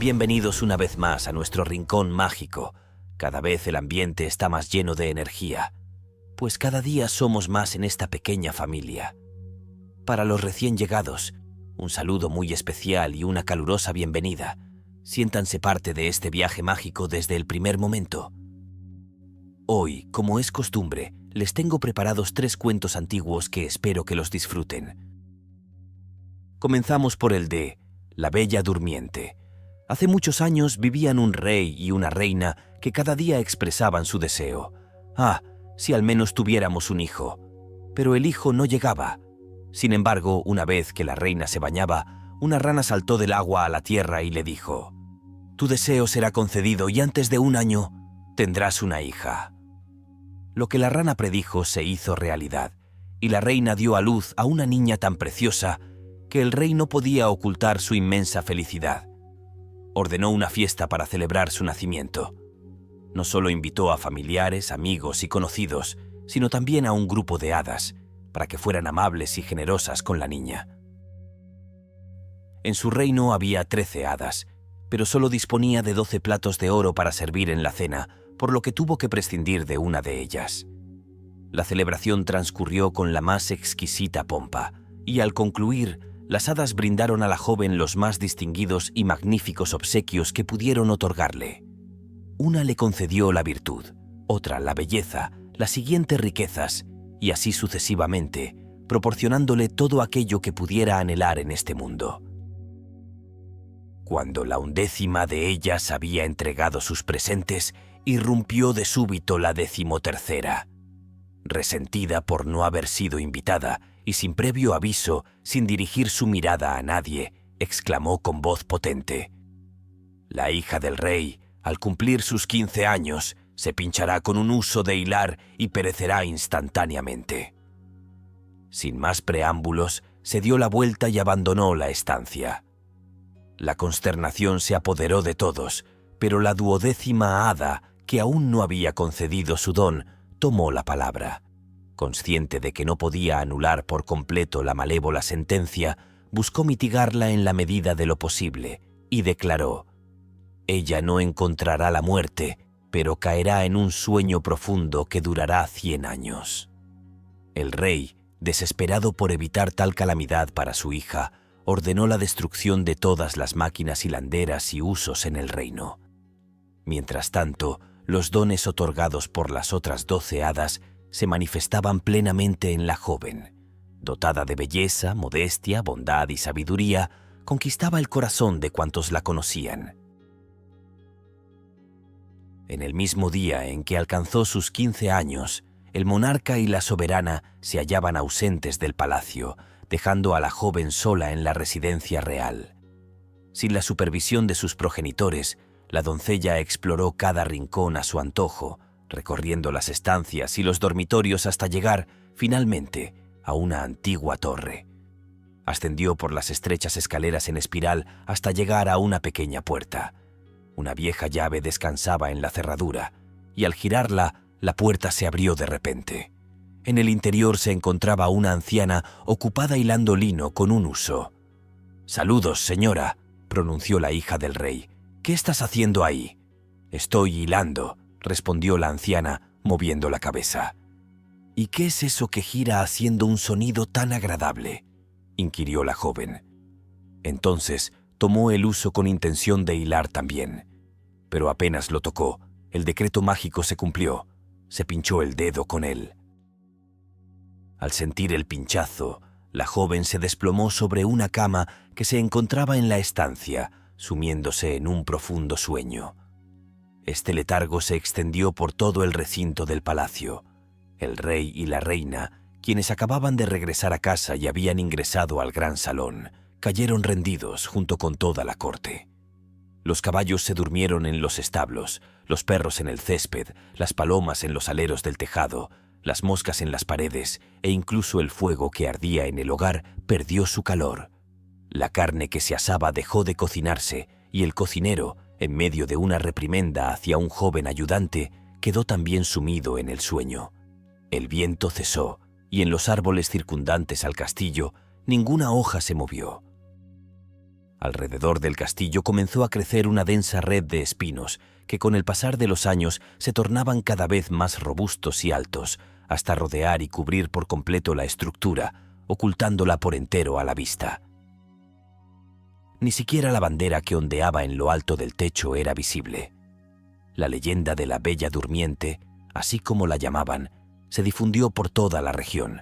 Bienvenidos una vez más a nuestro rincón mágico. Cada vez el ambiente está más lleno de energía, pues cada día somos más en esta pequeña familia. Para los recién llegados, un saludo muy especial y una calurosa bienvenida. Siéntanse parte de este viaje mágico desde el primer momento. Hoy, como es costumbre, les tengo preparados 3 cuentos antiguos que espero que los disfruten. Comenzamos por el de La Bella Durmiente. Hace muchos años vivían un rey y una reina que cada día expresaban su deseo. Si al menos tuviéramos un hijo. Pero el hijo no llegaba. Sin embargo, una vez que la reina se bañaba, una rana saltó del agua a la tierra y le dijo: «Tu deseo será concedido y antes de 1 año tendrás una hija». Lo que la rana predijo se hizo realidad, y la reina dio a luz a una niña tan preciosa que el rey no podía ocultar su inmensa felicidad. Ordenó una fiesta para celebrar su nacimiento. No solo invitó a familiares, amigos y conocidos, sino también a un grupo de hadas, para que fueran amables y generosas con la niña. En su reino había 13 hadas, pero solo disponía de 12 platos de oro para servir en la cena, por lo que tuvo que prescindir de una de ellas. La celebración transcurrió con la más exquisita pompa, y al concluir, las hadas brindaron a la joven los más distinguidos y magníficos obsequios que pudieron otorgarle. Una le concedió la virtud, otra la belleza, la siguiente riquezas, y así sucesivamente, proporcionándole todo aquello que pudiera anhelar en este mundo. Cuando la 11ª de ellas había entregado sus presentes, irrumpió de súbito la 13ª. Resentida por no haber sido invitada y sin previo aviso, sin dirigir su mirada a nadie, exclamó con voz potente: «La hija del rey, al cumplir sus 15 años, se pinchará con un huso de hilar y perecerá instantáneamente». Sin más preámbulos, se dio la vuelta y abandonó la estancia. La consternación se apoderó de todos, pero la 12ª hada, que aún no había concedido su don, tomó la palabra. Consciente de que no podía anular por completo la malévola sentencia, buscó mitigarla en la medida de lo posible y declaró: «Ella no encontrará la muerte, pero caerá en un sueño profundo que durará 100 años». El rey, desesperado por evitar tal calamidad para su hija, ordenó la destrucción de todas las máquinas hilanderas y usos en el reino. Mientras tanto, los dones otorgados por las otras 12 hadas se manifestaban plenamente en la joven. Dotada de belleza, modestia, bondad y sabiduría, conquistaba el corazón de cuantos la conocían. En el mismo día en que alcanzó sus 15 años, el monarca y la soberana se hallaban ausentes del palacio, dejando a la joven sola en la residencia real. Sin la supervisión de sus progenitores, la doncella exploró cada rincón a su antojo, recorriendo las estancias y los dormitorios hasta llegar, finalmente, a una antigua torre. Ascendió por las estrechas escaleras en espiral hasta llegar a una pequeña puerta. Una vieja llave descansaba en la cerradura, y al girarla, la puerta se abrió de repente. En el interior se encontraba una anciana ocupada hilando lino con un huso. «Saludos, señora», pronunció la hija del rey. «¿Qué estás haciendo ahí?» «Estoy hilando», respondió la anciana, moviendo la cabeza. «¿Y qué es eso que gira haciendo un sonido tan agradable?», inquirió la joven. Entonces tomó el huso con intención de hilar también. Pero apenas lo tocó, el decreto mágico se cumplió. Se pinchó el dedo con él. Al sentir el pinchazo, la joven se desplomó sobre una cama que se encontraba en la estancia, sumiéndose en un profundo sueño. Este letargo se extendió por todo el recinto del palacio. El rey y la reina, quienes acababan de regresar a casa y habían ingresado al gran salón, cayeron rendidos junto con toda la corte. Los caballos se durmieron en los establos, los perros en el césped, las palomas en los aleros del tejado, las moscas en las paredes e incluso el fuego que ardía en el hogar perdió su calor. La carne que se asaba dejó de cocinarse y el cocinero, en medio de una reprimenda hacia un joven ayudante, quedó también sumido en el sueño. El viento cesó y en los árboles circundantes al castillo ninguna hoja se movió. Alrededor del castillo comenzó a crecer una densa red de espinos que con el pasar de los años se tornaban cada vez más robustos y altos, hasta rodear y cubrir por completo la estructura, ocultándola por entero a la vista. Ni siquiera la bandera que ondeaba en lo alto del techo era visible. La leyenda de la Bella Durmiente, así como la llamaban, se difundió por toda la región,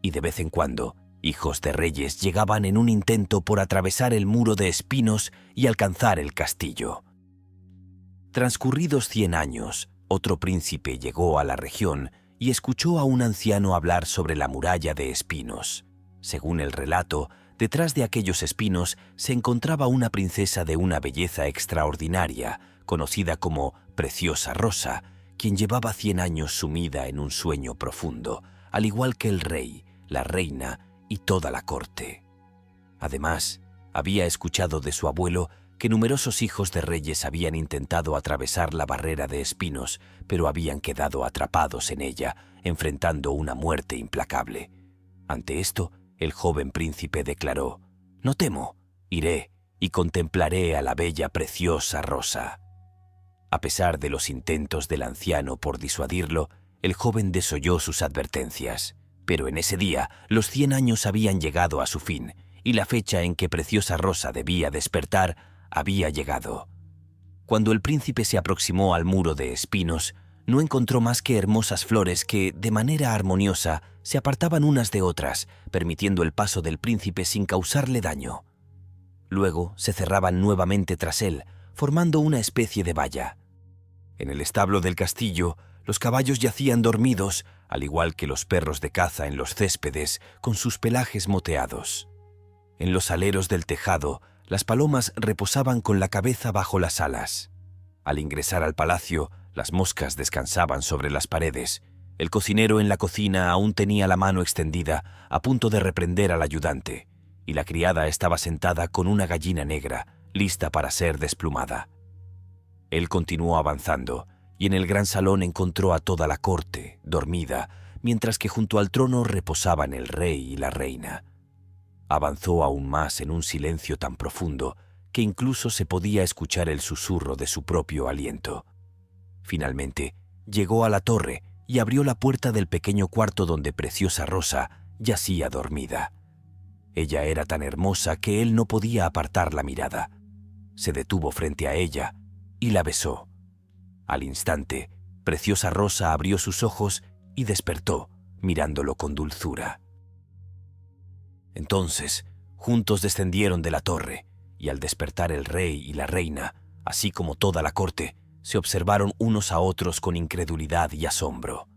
y de vez en cuando, hijos de reyes llegaban en un intento por atravesar el muro de espinos y alcanzar el castillo. Transcurridos 100 años, otro príncipe llegó a la región y escuchó a un anciano hablar sobre la muralla de espinos. Según el relato, detrás de aquellos espinos se encontraba una princesa de una belleza extraordinaria, conocida como Preciosa Rosa, quien llevaba 100 años sumida en un sueño profundo, al igual que el rey, la reina y toda la corte. Además, había escuchado de su abuelo que numerosos hijos de reyes habían intentado atravesar la barrera de espinos, pero habían quedado atrapados en ella, enfrentando una muerte implacable. Ante esto, el joven príncipe declaró: «No temo, iré y contemplaré a la bella Preciosa Rosa». A pesar de los intentos del anciano por disuadirlo, el joven desoyó sus advertencias. Pero en ese día, los 100 años habían llegado a su fin, y la fecha en que Preciosa Rosa debía despertar había llegado. Cuando el príncipe se aproximó al muro de espinos, no encontró más que hermosas flores que, de manera armoniosa, se apartaban unas de otras, permitiendo el paso del príncipe sin causarle daño. Luego se cerraban nuevamente tras él, formando una especie de valla. En el establo del castillo, los caballos yacían dormidos, al igual que los perros de caza en los céspedes, con sus pelajes moteados. En los aleros del tejado, las palomas reposaban con la cabeza bajo las alas. Al ingresar al palacio, las moscas descansaban sobre las paredes. El cocinero en la cocina aún tenía la mano extendida, a punto de reprender al ayudante, y la criada estaba sentada con una gallina negra, lista para ser desplumada. Él continuó avanzando, y en el gran salón encontró a toda la corte, dormida, mientras que junto al trono reposaban el rey y la reina. Avanzó aún más en un silencio tan profundo que incluso se podía escuchar el susurro de su propio aliento. Finalmente, llegó a la torre y abrió la puerta del pequeño cuarto donde Preciosa Rosa yacía dormida. Ella era tan hermosa que él no podía apartar la mirada. Se detuvo frente a ella y la besó. Al instante, Preciosa Rosa abrió sus ojos y despertó, mirándolo con dulzura. Entonces, juntos descendieron de la torre, y al despertar el rey y la reina, así como toda la corte, se observaron unos a otros con incredulidad y asombro.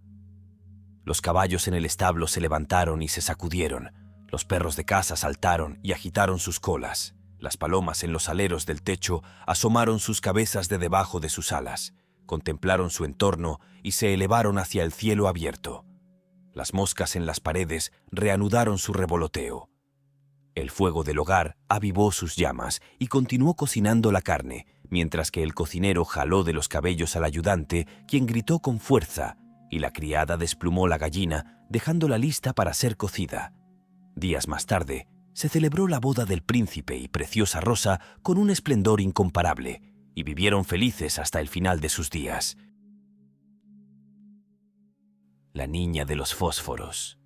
Los caballos en el establo se levantaron y se sacudieron, los perros de caza saltaron y agitaron sus colas, las palomas en los aleros del techo asomaron sus cabezas de debajo de sus alas, contemplaron su entorno y se elevaron hacia el cielo abierto. Las moscas en las paredes reanudaron su revoloteo. El fuego del hogar avivó sus llamas y continuó cocinando la carne, mientras que el cocinero jaló de los cabellos al ayudante, quien gritó con fuerza, y la criada desplumó la gallina, dejándola lista para ser cocida. Días más tarde, se celebró la boda del príncipe y Preciosa Rosa con un esplendor incomparable, y vivieron felices hasta el final de sus días. La niña de los fósforos.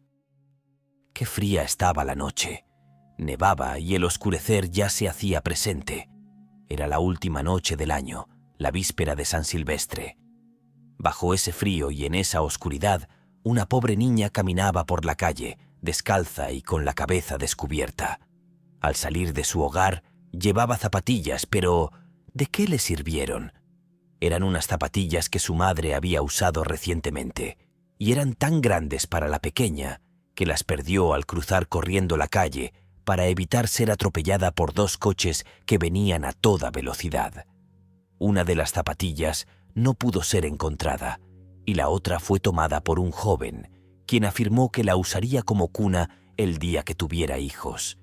Qué fría estaba la noche. Nevaba y el oscurecer ya se hacía presente. Era la última noche del año, la víspera de San Silvestre. Bajo ese frío y en esa oscuridad, una pobre niña caminaba por la calle, descalza y con la cabeza descubierta. Al salir de su hogar, llevaba zapatillas, pero ¿de qué le sirvieron? Eran unas zapatillas que su madre había usado recientemente, y eran tan grandes para la pequeña que las perdió al cruzar corriendo la calle para evitar ser atropellada por dos coches que venían a toda velocidad. Una de las zapatillas no pudo ser encontrada, y la otra fue tomada por un joven, quien afirmó que la usaría como cuna el día que tuviera hijos.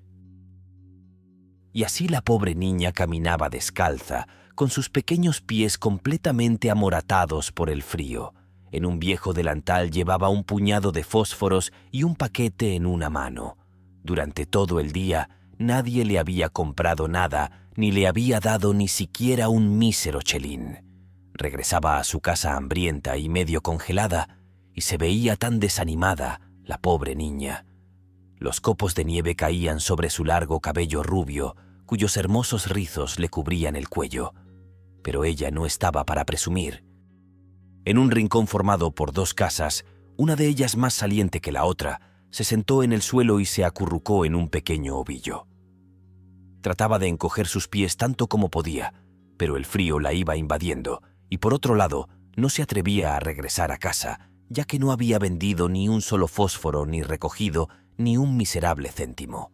Y así la pobre niña caminaba descalza, con sus pequeños pies completamente amoratados por el frío. En un viejo delantal llevaba un puñado de fósforos y un paquete en una mano. Durante todo el día, Nadie le había comprado nada, ni le había dado ni siquiera un mísero chelín. Regresaba a su casa hambrienta y medio congelada, y se veía tan desanimada, la pobre niña. Los copos de nieve caían sobre su largo cabello rubio, cuyos hermosos rizos le cubrían el cuello. Pero ella no estaba para presumir. En un rincón formado por dos casas, una de ellas más saliente que la otra, se sentó en el suelo y se acurrucó en un pequeño ovillo. Trataba de encoger sus pies tanto como podía, pero el frío la iba invadiendo, y por otro lado, no se atrevía a regresar a casa, ya que no había vendido ni un solo fósforo ni recogido ni un miserable céntimo.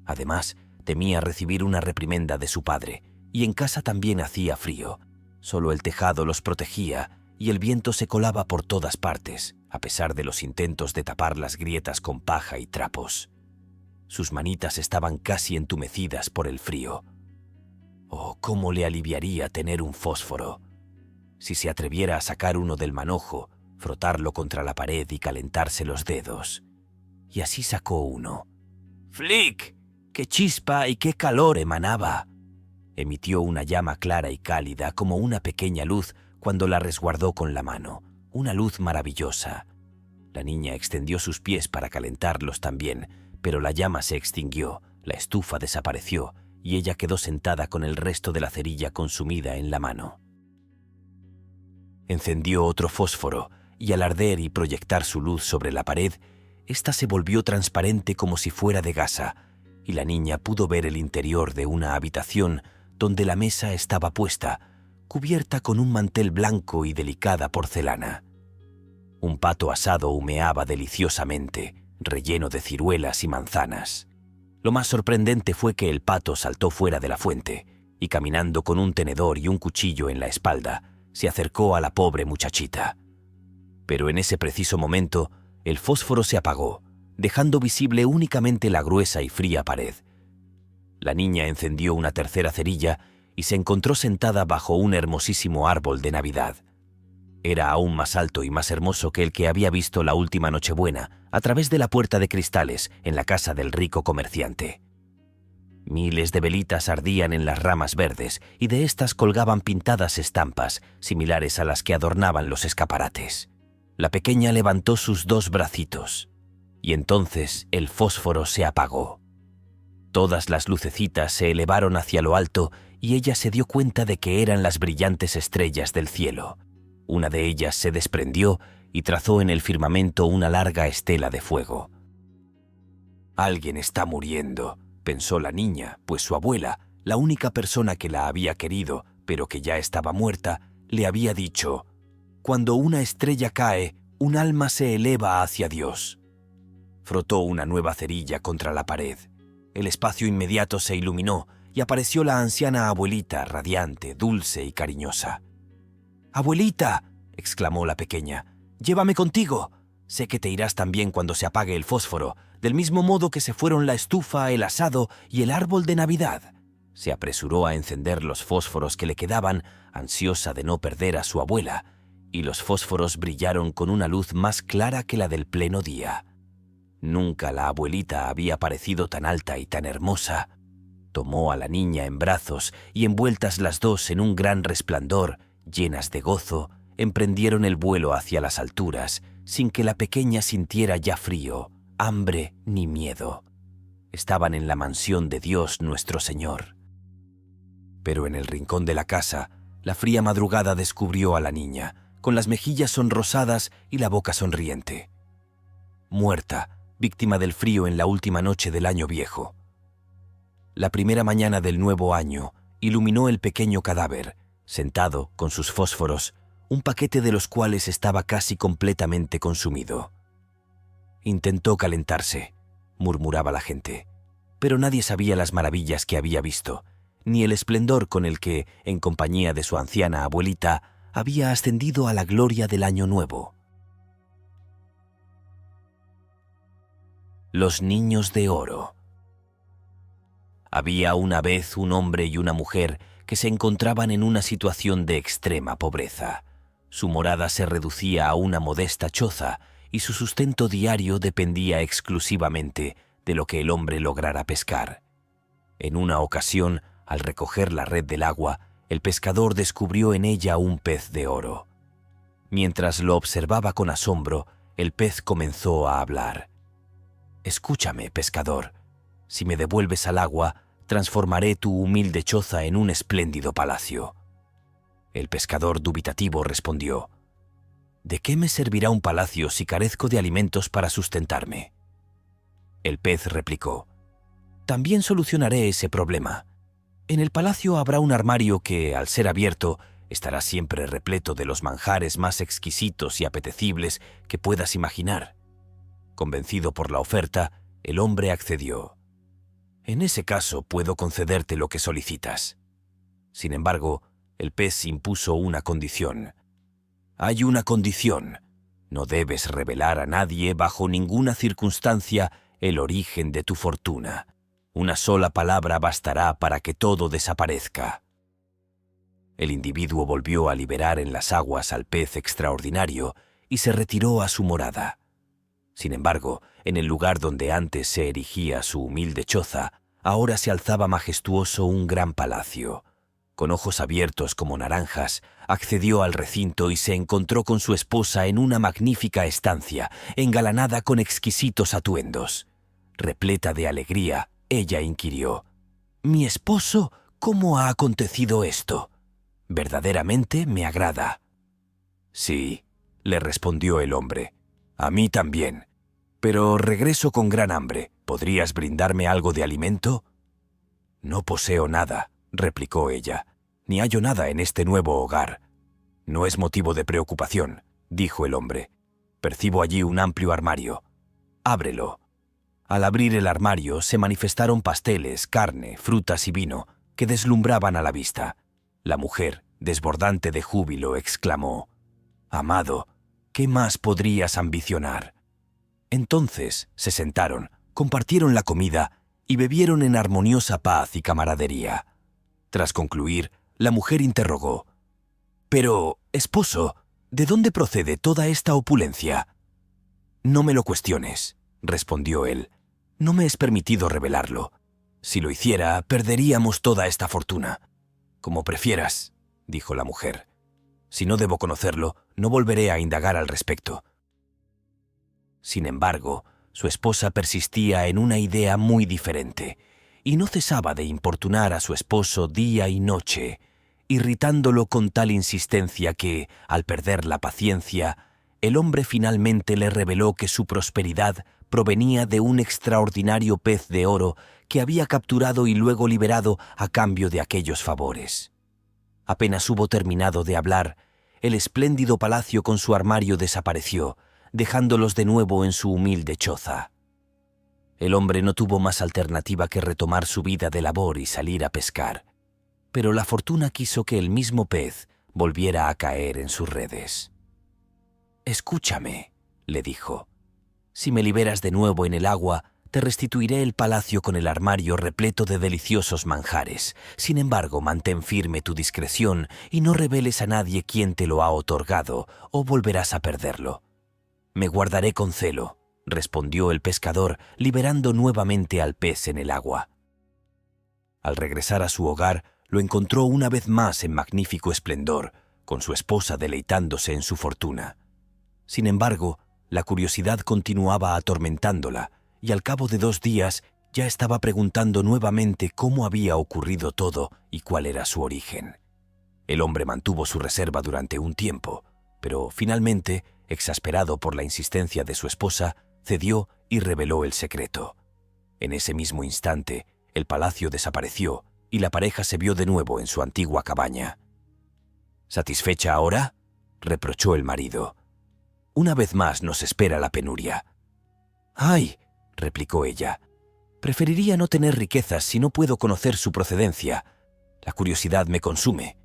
Además, temía recibir una reprimenda de su padre, y en casa también hacía frío. Solo el tejado los protegía, y el viento se colaba por todas partes, a pesar de los intentos de tapar las grietas con paja y trapos. Sus manitas estaban casi entumecidas por el frío. Oh, cómo le aliviaría tener un fósforo. Si se atreviera a sacar uno del manojo, frotarlo contra la pared y calentarse los dedos. Y así sacó uno. ¡Flick! ¡Qué chispa y qué calor emanaba! Emitió una llama clara y cálida como una pequeña luz cuando la resguardó con la mano. Una luz maravillosa. La niña extendió sus pies para calentarlos también, pero la llama se extinguió, la estufa desapareció y ella quedó sentada con el resto de la cerilla consumida en la mano. Encendió otro fósforo y al arder y proyectar su luz sobre la pared, ésta se volvió transparente como si fuera de gasa y la niña pudo ver el interior de una habitación donde la mesa estaba puesta, cubierta con un mantel blanco y delicada porcelana. Un pato asado humeaba deliciosamente, relleno de ciruelas y manzanas. Lo más sorprendente fue que el pato saltó fuera de la fuente y, caminando con un tenedor y un cuchillo en la espalda, se acercó a la pobre muchachita. Pero en ese preciso momento, el fósforo se apagó, dejando visible únicamente la gruesa y fría pared. La niña encendió una tercera cerilla y se encontró sentada bajo un hermosísimo árbol de Navidad. Era aún más alto y más hermoso que el que había visto la última Nochebuena a través de la puerta de cristales en la casa del rico comerciante. Miles de velitas ardían en las ramas verdes y de estas colgaban pintadas estampas similares a las que adornaban los escaparates. La pequeña levantó sus dos bracitos y entonces el fósforo se apagó. Todas las lucecitas se elevaron hacia lo alto y ella se dio cuenta de que eran las brillantes estrellas del cielo. Una de ellas se desprendió y trazó en el firmamento una larga estela de fuego. «Alguien está muriendo», pensó la niña, pues su abuela, la única persona que la había querido, pero que ya estaba muerta, le había dicho: «Cuando una estrella cae, un alma se eleva hacia Dios». Frotó una nueva cerilla contra la pared. El espacio inmediato se iluminó y apareció la anciana abuelita, radiante, dulce y cariñosa. «¡Abuelita!», exclamó la pequeña, «llévame contigo. Sé que te irás también cuando se apague el fósforo, del mismo modo que se fueron la estufa, el asado y el árbol de Navidad». Se apresuró a encender los fósforos que le quedaban, ansiosa de no perder a su abuela, y los fósforos brillaron con una luz más clara que la del pleno día. Nunca la abuelita había parecido tan alta y tan hermosa. Tomó a la niña en brazos y, envueltas las dos en un gran resplandor, llenas de gozo, emprendieron el vuelo hacia las alturas, sin que la pequeña sintiera ya frío, hambre ni miedo. Estaban en la mansión de Dios nuestro Señor. Pero en el rincón de la casa, la fría madrugada descubrió a la niña, con las mejillas sonrosadas y la boca sonriente. Muerta, víctima del frío en la última noche del año viejo. La primera mañana del nuevo año iluminó el pequeño cadáver, sentado, con sus fósforos, un paquete de los cuales estaba casi completamente consumido. Intentó calentarse, murmuraba la gente, pero nadie sabía las maravillas que había visto, ni el esplendor con el que, en compañía de su anciana abuelita, había ascendido a la gloria del año nuevo. Los niños de oro. Había una vez un hombre y una mujer que se encontraban en una situación de extrema pobreza. Su morada se reducía a una modesta choza y su sustento diario dependía exclusivamente de lo que el hombre lograra pescar. En una ocasión, al recoger la red del agua, el pescador descubrió en ella un pez de oro. Mientras lo observaba con asombro, el pez comenzó a hablar. «Escúchame, pescador. Si me devuelves al agua, transformaré tu humilde choza en un espléndido palacio». El pescador dubitativo respondió: «¿De qué me servirá un palacio si carezco de alimentos para sustentarme?». El pez replicó: «También solucionaré ese problema. En el palacio habrá un armario que, al ser abierto, estará siempre repleto de los manjares más exquisitos y apetecibles que puedas imaginar». Convencido por la oferta, el hombre accedió. «En ese caso puedo concederte lo que solicitas». Sin embargo, el pez impuso una condición. «Hay una condición. No debes revelar a nadie bajo ninguna circunstancia el origen de tu fortuna. Una sola palabra bastará para que todo desaparezca». El individuo volvió a liberar en las aguas al pez extraordinario y se retiró a su morada. Sin embargo, en el lugar donde antes se erigía su humilde choza, ahora se alzaba majestuoso un gran palacio. Con ojos abiertos como naranjas, accedió al recinto y se encontró con su esposa en una magnífica estancia, engalanada con exquisitos atuendos. Repleta de alegría, ella inquirió: «Mi esposo, ¿cómo ha acontecido esto? Verdaderamente me agrada». «Sí», le respondió el hombre, «a mí también. Pero regreso con gran hambre. ¿Podrías brindarme algo de alimento?». «No poseo nada», replicó ella, «ni hallo nada en este nuevo hogar». «No es motivo de preocupación», dijo el hombre. «Percibo allí un amplio armario. Ábrelo». Al abrir el armario se manifestaron pasteles, carne, frutas y vino, que deslumbraban a la vista. La mujer, desbordante de júbilo, exclamó: «Amado, ¿qué más podrías ambicionar?». Entonces se sentaron, compartieron la comida y bebieron en armoniosa paz y camaradería. Tras concluir, la mujer interrogó: «Pero, esposo, ¿de dónde procede toda esta opulencia?». «No me lo cuestiones», respondió él. «No me es permitido revelarlo. Si lo hiciera, perderíamos toda esta fortuna». «Como prefieras», dijo la mujer. «Si no debo conocerlo, no volveré a indagar al respecto». Sin embargo, su esposa persistía en una idea muy diferente, y no cesaba de importunar a su esposo día y noche, irritándolo con tal insistencia que, al perder la paciencia, el hombre finalmente le reveló que su prosperidad provenía de un extraordinario pez de oro que había capturado y luego liberado a cambio de aquellos favores. Apenas hubo terminado de hablar, el espléndido palacio con su armario desapareció, dejándolos de nuevo en su humilde choza. El hombre no tuvo más alternativa que retomar su vida de labor y salir a pescar, pero la fortuna quiso que el mismo pez volviera a caer en sus redes. «Escúchame», le dijo. «Si me liberas de nuevo en el agua, te restituiré el palacio con el armario repleto de deliciosos manjares. Sin embargo, mantén firme tu discreción y no reveles a nadie quién te lo ha otorgado, o volverás a perderlo». «Me guardaré con celo», respondió el pescador, liberando nuevamente al pez en el agua. Al regresar a su hogar, lo encontró una vez más en magnífico esplendor, con su esposa deleitándose en su fortuna. Sin embargo, la curiosidad continuaba atormentándola, y al cabo de 2 días ya estaba preguntando nuevamente cómo había ocurrido todo y cuál era su origen. El hombre mantuvo su reserva durante un tiempo, pero finalmente, exasperado por la insistencia de su esposa, cedió y reveló el secreto. En ese mismo instante, el palacio desapareció y la pareja se vio de nuevo en su antigua cabaña. «¿Satisfecha ahora?», reprochó el marido. «Una vez más nos espera la penuria». «Ay», replicó ella, «preferiría no tener riquezas si no puedo conocer su procedencia. La curiosidad me consume».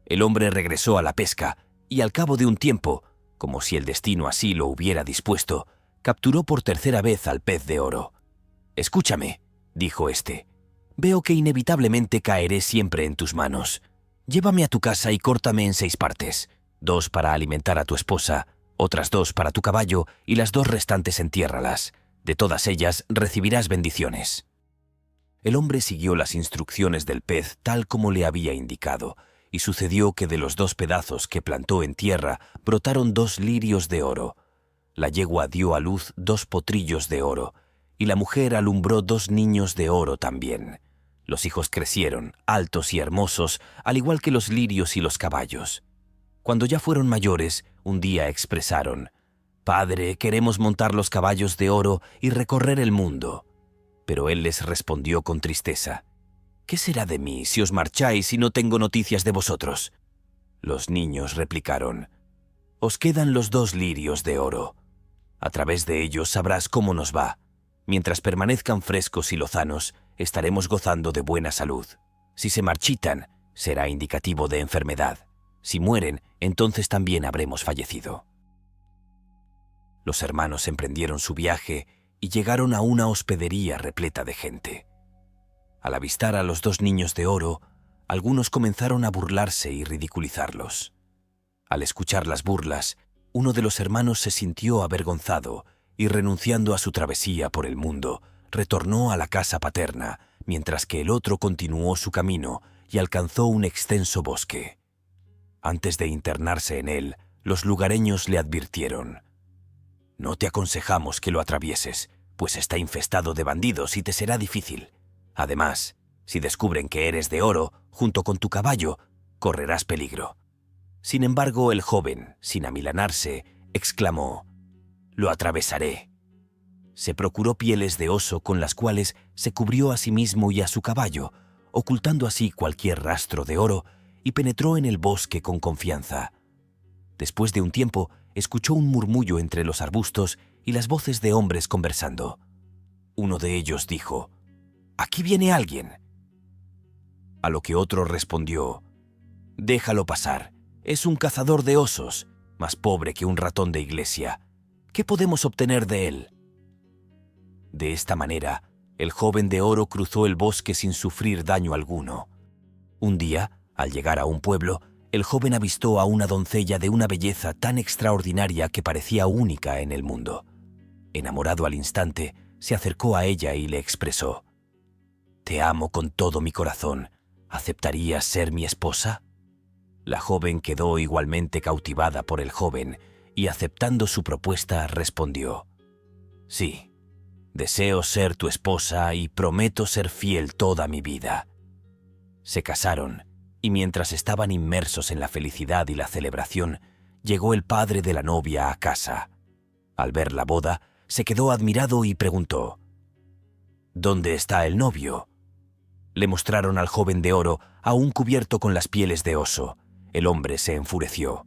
El hombre regresó a la pesca y al cabo de un tiempo, como si el destino así lo hubiera dispuesto, capturó por tercera vez al pez de oro. «Escúchame», dijo éste, «veo que inevitablemente caeré siempre en tus manos. Llévame a tu casa y córtame en 6 partes, 2 para alimentar a tu esposa, otras 2 para tu caballo y las 2 restantes entiérralas. De todas ellas recibirás bendiciones». El hombre siguió las instrucciones del pez tal como le había indicado, y sucedió que de los 2 pedazos que plantó en tierra brotaron 2 lirios de oro. La yegua dio a luz 2 potrillos de oro, y la mujer alumbró 2 niños de oro también. Los hijos crecieron, altos y hermosos, al igual que los lirios y los caballos. Cuando ya fueron mayores, un día expresaron: «Padre, queremos montar los caballos de oro y recorrer el mundo». Pero él les respondió con tristeza: «¿Qué será de mí si os marcháis y no tengo noticias de vosotros?». Los niños replicaron: «Os quedan los 2 lirios de oro. A través de ellos sabrás cómo nos va. Mientras permanezcan frescos y lozanos, estaremos gozando de buena salud. Si se marchitan, será indicativo de enfermedad. Si mueren, entonces también habremos fallecido». Los hermanos emprendieron su viaje y llegaron a una hospedería repleta de gente. Al avistar a los 2 niños de oro, algunos comenzaron a burlarse y ridiculizarlos. Al escuchar las burlas, uno de los hermanos se sintió avergonzado y, renunciando a su travesía por el mundo, retornó a la casa paterna, mientras que el otro continuó su camino y alcanzó un extenso bosque. Antes de internarse en él, los lugareños le advirtieron: «No te aconsejamos que lo atravieses, pues está infestado de bandidos y te será difícil. Además, si descubren que eres de oro, junto con tu caballo, correrás peligro». Sin embargo, el joven, sin amilanarse, exclamó: «Lo atravesaré». Se procuró pieles de oso con las cuales se cubrió a sí mismo y a su caballo, ocultando así cualquier rastro de oro, y penetró en el bosque con confianza. Después de un tiempo, escuchó un murmullo entre los arbustos y las voces de hombres conversando. Uno de ellos dijo: «Aquí viene alguien». A lo que otro respondió: «Déjalo pasar, es un cazador de osos, más pobre que un ratón de iglesia. ¿Qué podemos obtener de él?». De esta manera, el joven de oro cruzó el bosque sin sufrir daño alguno. Un día, al llegar a un pueblo, el joven avistó a una doncella de una belleza tan extraordinaria que parecía única en el mundo. Enamorado al instante, se acercó a ella y le expresó: «Te amo con todo mi corazón. ¿Aceptarías ser mi esposa?». La joven quedó igualmente cautivada por el joven y, aceptando su propuesta, respondió: «Sí, deseo ser tu esposa y prometo ser fiel toda mi vida». Se casaron, y mientras estaban inmersos en la felicidad y la celebración, llegó el padre de la novia a casa. Al ver la boda, se quedó admirado y preguntó: «¿Dónde está el novio?». Le mostraron al joven de oro aún cubierto con las pieles de oso. El hombre se enfureció.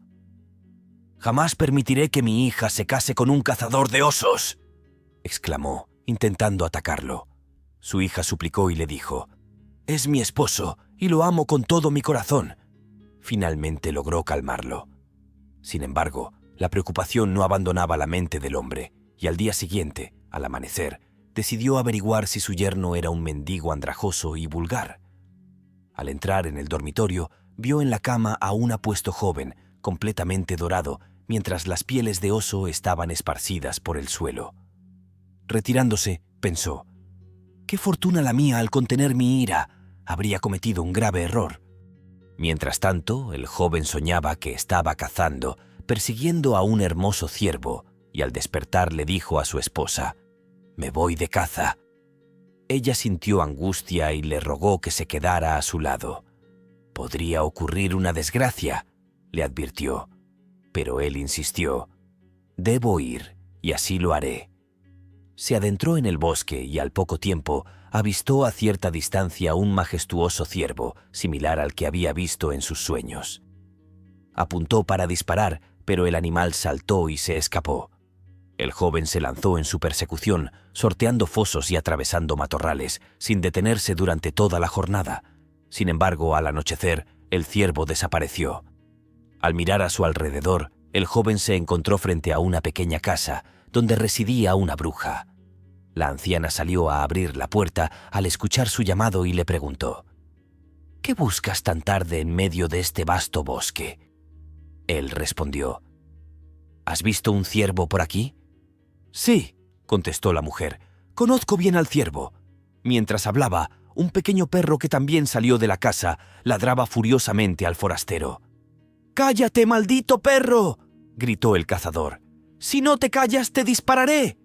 «Jamás permitiré que mi hija se case con un cazador de osos», exclamó, intentando atacarlo. Su hija suplicó y le dijo: «Es mi esposo y lo amo con todo mi corazón». Finalmente logró calmarlo. Sin embargo, la preocupación no abandonaba la mente del hombre, y al día siguiente, al amanecer, decidió averiguar si su yerno era un mendigo andrajoso y vulgar. Al entrar en el dormitorio, vio en la cama a un apuesto joven, completamente dorado, mientras las pieles de oso estaban esparcidas por el suelo. Retirándose, pensó: «Qué fortuna la mía al contener mi ira. Habría cometido un grave error». Mientras tanto, el joven soñaba que estaba cazando, persiguiendo a un hermoso ciervo, y al despertar le dijo a su esposa: «Me voy de caza». Ella sintió angustia y le rogó que se quedara a su lado. «Podría ocurrir una desgracia», le advirtió. Pero él insistió: «Debo ir, y así lo haré». Se adentró en el bosque y al poco tiempo avistó a cierta distancia un majestuoso ciervo, similar al que había visto en sus sueños. Apuntó para disparar, pero el animal saltó y se escapó. El joven se lanzó en su persecución, sorteando fosos y atravesando matorrales, sin detenerse durante toda la jornada. Sin embargo, al anochecer, el ciervo desapareció. Al mirar a su alrededor, el joven se encontró frente a una pequeña casa, donde residía una bruja. La anciana salió a abrir la puerta al escuchar su llamado y le preguntó: «¿Qué buscas tan tarde en medio de este vasto bosque?». Él respondió: «¿Has visto un ciervo por aquí?». «Sí», contestó la mujer, «conozco bien al ciervo». Mientras hablaba, un pequeño perro que también salió de la casa ladraba furiosamente al forastero. «¡Cállate, maldito perro!», gritó el cazador. «Si no te callas, te dispararé».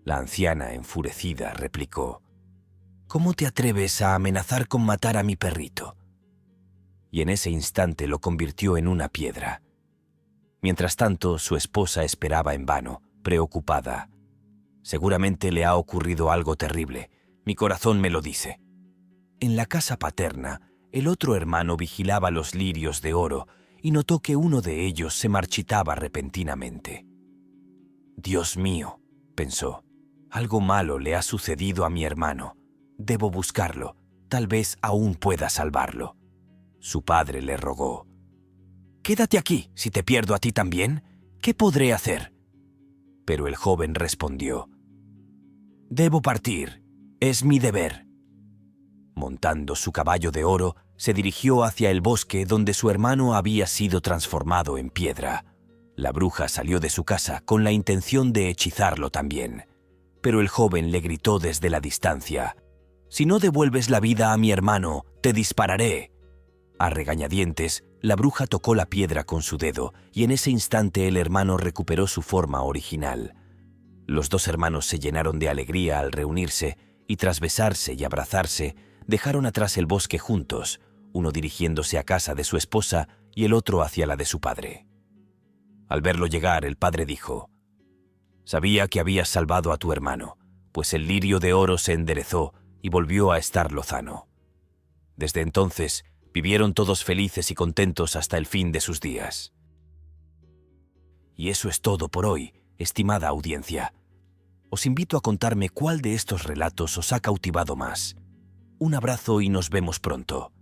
La anciana, enfurecida, replicó: «¿Cómo te atreves a amenazar con matar a mi perrito?». Y en ese instante lo convirtió en una piedra. Mientras tanto, su esposa esperaba en vano, preocupada. «Seguramente le ha ocurrido algo terrible. Mi corazón me lo dice». En la casa paterna, el otro hermano vigilaba los lirios de oro y notó que uno de ellos se marchitaba repentinamente. «Dios mío», pensó, «algo malo le ha sucedido a mi hermano. Debo buscarlo. Tal vez aún pueda salvarlo». Su padre le rogó: «Quédate aquí. Si te pierdo a ti también, ¿qué podré hacer?». Pero el joven respondió: «Debo partir. Es mi deber». Montando su caballo de oro, se dirigió hacia el bosque donde su hermano había sido transformado en piedra. La bruja salió de su casa con la intención de hechizarlo también. Pero el joven le gritó desde la distancia: «Si no devuelves la vida a mi hermano, te dispararé». A regañadientes, la bruja tocó la piedra con su dedo y en ese instante el hermano recuperó su forma original. Los dos hermanos se llenaron de alegría al reunirse y tras besarse y abrazarse, dejaron atrás el bosque juntos, uno dirigiéndose a casa de su esposa y el otro hacia la de su padre. Al verlo llegar, el padre dijo: «Sabía que habías salvado a tu hermano, pues el lirio de oro se enderezó y volvió a estar lozano». Desde entonces, vivieron todos felices y contentos hasta el fin de sus días. Y eso es todo por hoy, estimada audiencia. Os invito a contarme cuál de estos relatos os ha cautivado más. Un abrazo y nos vemos pronto.